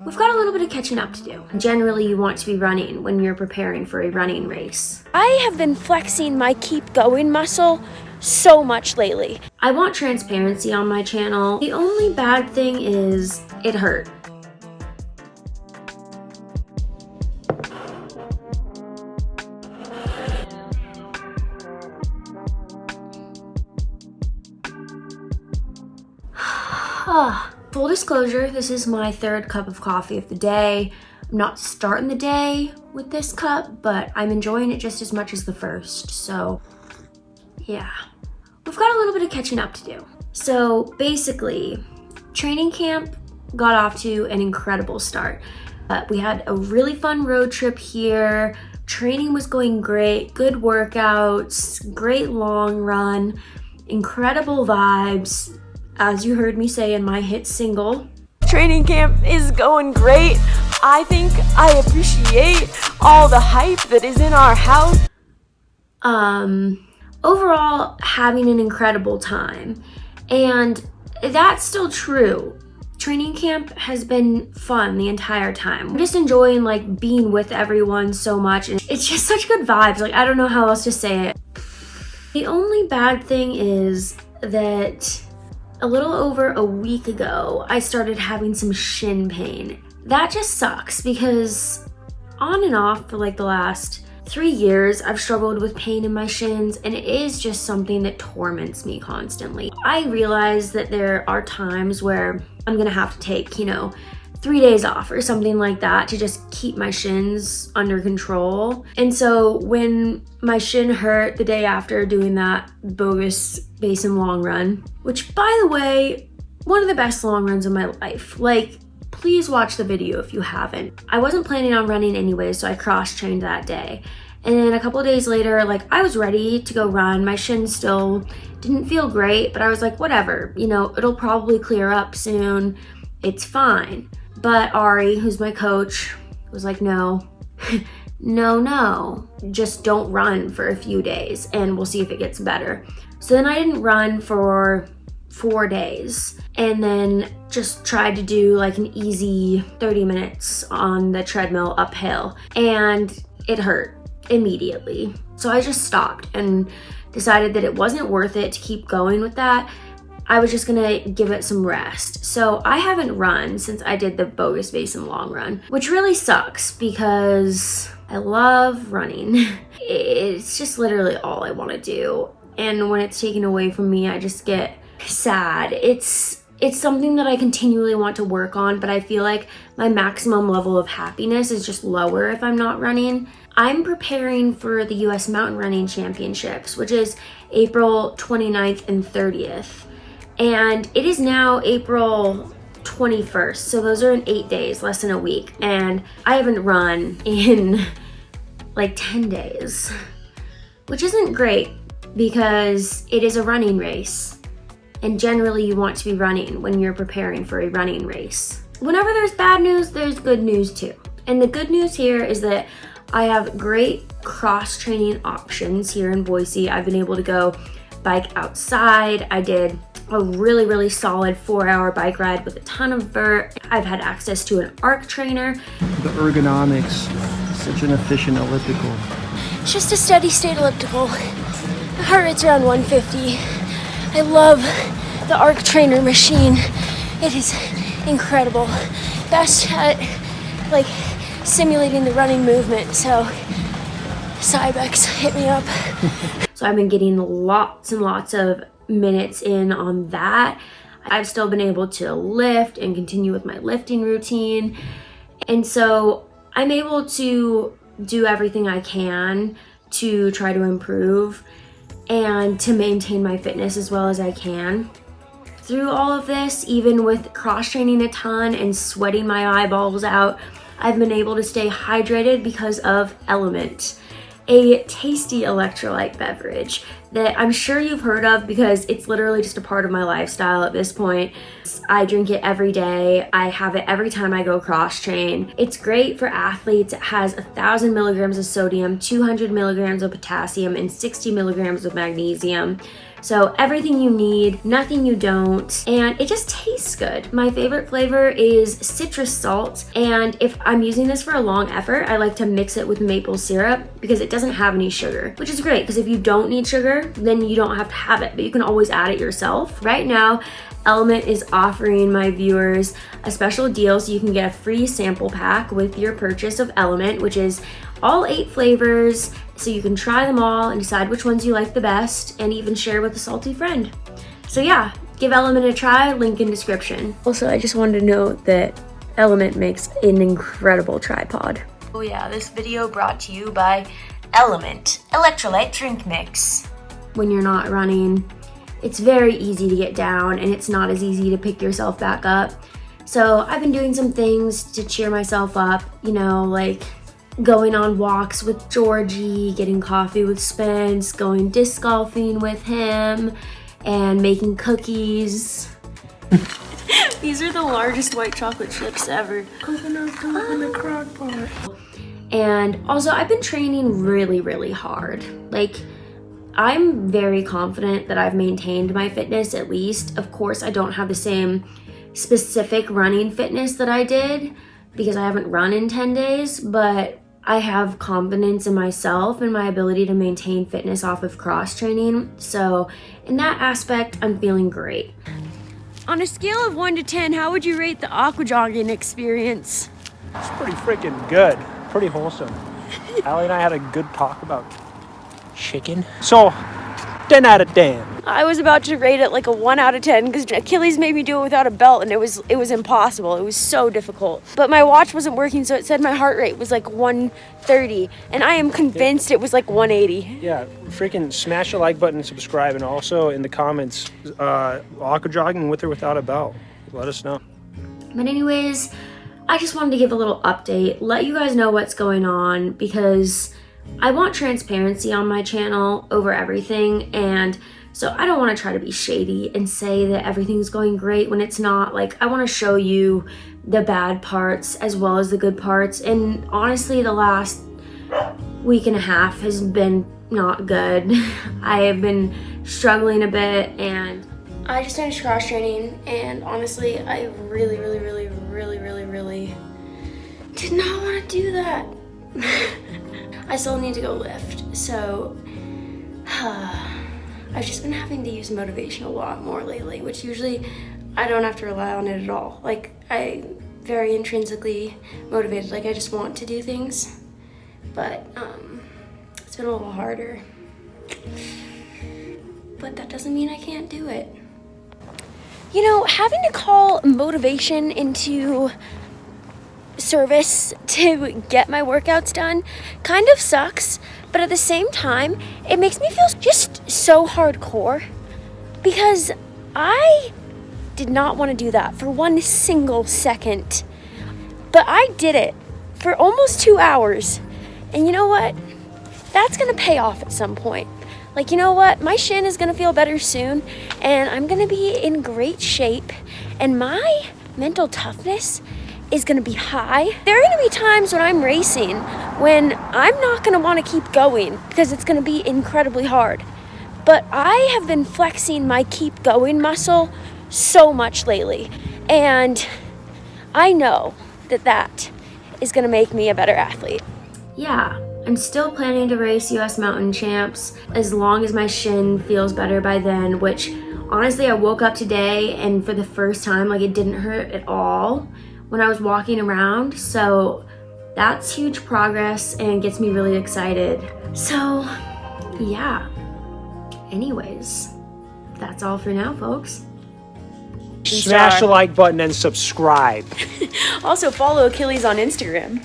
We've got a little bit of catching up to do. Generally, you want to be running when you're preparing for a running race. I have been flexing my keep going muscle so much lately. I want transparency on my channel. The only bad thing is it hurt. Full disclosure, this is my third cup of coffee of the day. I'm not starting the day with this cup, but I'm enjoying it just as much as the first. So yeah, we've got a little bit of catching up to do. So basically, training camp got off to an incredible start. We had a really fun road trip here. Training was going great, good workouts, great long run, incredible vibes. As you heard me say in my hit single, Training camp is going great. I think I appreciate all the hype that is in our house. Overall, having an incredible time. And that's still true. Training camp has been fun the entire time. I'm just enjoying like being with everyone so much. And it's just such good vibes. Like, I don't know how else to say it. The only bad thing is that a little over a week ago, I started having some shin pain. That just sucks because on and off for like the last 3 years, I've struggled with pain in my shins, and it is just something that torments me constantly. I realize that there are times where I'm gonna have to take, 3 days off or something like that to just keep my shins under control. And so when my shin hurt the day after doing that bogus basin long run, which by the way, one of the best long runs of my life. Like, please watch the video if you haven't. I wasn't planning on running anyway, so I cross-trained that day. And then a couple of days later, I was ready to go run. My shin still didn't feel great, but I was like, whatever, it'll probably clear up soon. It's fine. But Ari, who's my coach, was like, no, just don't run for a few days and we'll see if it gets better. So then I didn't run for 4 days and then just tried to do like an easy 30 minutes on the treadmill uphill, and it hurt immediately. So I just stopped and decided that it wasn't worth it to keep going with that. I was just gonna give it some rest. So I haven't run since I did the bogus basin long run, which really sucks because I love running. It's just literally all I wanna do. And when it's taken away from me, I just get sad. It's something that I continually want to work on, but I feel like my maximum level of happiness is just lower if I'm not running. I'm preparing for the US Mountain Running Championships, which is April 29th and 30th. And it is now April 21st, so those are in 8 days, less than a week. And I haven't run in like 10 days, which isn't great because it is a running race. And generally you want to be running when you're preparing for a running race. Whenever there's bad news, there's good news too. And the good news here is that I have great cross-training options here in Boise. I've been able to go bike outside. I did a really, really solid 4-hour bike ride with a ton of vert. I've had access to an arc trainer. The ergonomics, such an efficient elliptical. It's just a steady state elliptical. The heart rate's around 150. I love the arc trainer machine. It is incredible. Best at simulating the running movement. So setbacks, hit me up. So I've been getting lots and lots of minutes in on that. I've still been able to lift and continue with my lifting routine. And so I'm able to do everything I can to try to improve and to maintain my fitness as well as I can. Through all of this, even with cross-training a ton and sweating my eyeballs out, I've been able to stay hydrated because of LMNT, a tasty electrolyte beverage that I'm sure you've heard of because it's literally just a part of my lifestyle at this point. I drink it every day. I have it every time I go cross-train. It's great for athletes. It has 1,000 milligrams of sodium, 200 milligrams of potassium, and 60 milligrams of magnesium. So everything you need, nothing you don't, and it just tastes good. My favorite flavor is citrus salt, and if I'm using this for a long effort, I like to mix it with maple syrup because it doesn't have any sugar, which is great because if you don't need sugar, then you don't have to have it, but you can always add it yourself. Right now, LMNT is offering my viewers a special deal so you can get a free sample pack with your purchase of LMNT, which is all 8 flavors, so you can try them all and decide which ones you like the best and even share with a salty friend. So yeah, give LMNT a try, link in description. Also, I just wanted to note that LMNT makes an incredible tripod. Oh yeah, this video brought to you by LMNT Electrolyte Drink Mix. When you're not running, it's very easy to get down and it's not as easy to pick yourself back up. So I've been doing some things to cheer myself up, you know, like going on walks with Georgie, getting coffee with Spence, going disc golfing with him, and making cookies. These are the largest white chocolate chips ever. Coconut milk in the crock pot. And also, I've been training really, really hard. Like, I'm very confident that I've maintained my fitness at least. Of course, I don't have the same specific running fitness that I did because I haven't run in 10 days, but I have confidence in myself and my ability to maintain fitness off of cross training. So in that aspect, I'm feeling great. On a scale of 1 to 10, how would you rate the aqua jogging experience? It's pretty freaking good. Pretty wholesome. Allie and I had a good talk about chicken. So, 10 out of 10. I was about to rate it like a 1 out of 10 because Achilles made me do it without a belt and it was impossible. It was so difficult. But my watch wasn't working, so it said my heart rate was like 130 and I am convinced it was like 180. Yeah, freaking smash the like button and subscribe, and also in the comments, aqua jogging with or without a belt. Let us know. But anyways, I just wanted to give a little update, let you guys know what's going on because I want transparency on my channel over everything, and so I don't want to try to be shady and say that everything's going great when it's not. Like, I want to show you the bad parts as well as the good parts, and honestly the last week and a half has been not good. I have been struggling a bit, and I just finished cross training, and honestly I really did not want to do that. I still need to go lift, so I've just been having to use motivation a lot more lately, which usually I don't have to rely on it at all. Like, I'm very intrinsically motivated, like I just want to do things, but it's been a little harder. But that doesn't mean I can't do it. You know, having to call motivation into service to get my workouts done kind of sucks, but at the same time it makes me feel just so hardcore because I did not want to do that for 1 single second, but I did it for almost 2 hours, and you know what, that's gonna pay off at some point. Like, you know what, my shin is gonna feel better soon and I'm gonna be in great shape and my mental toughness is gonna be high. There are gonna be times when I'm racing when I'm not gonna wanna keep going because it's gonna be incredibly hard. But I have been flexing my keep going muscle so much lately. And I know that that is gonna make me a better athlete. Yeah, I'm still planning to race US Mountain Champs as long as my shin feels better by then, which honestly I woke up today and for the first time, like, it didn't hurt at all when I was walking around, so that's huge progress and gets me really excited. So yeah, anyways, that's all for now, folks. Smash the like button and subscribe. Also follow Achilles on Instagram.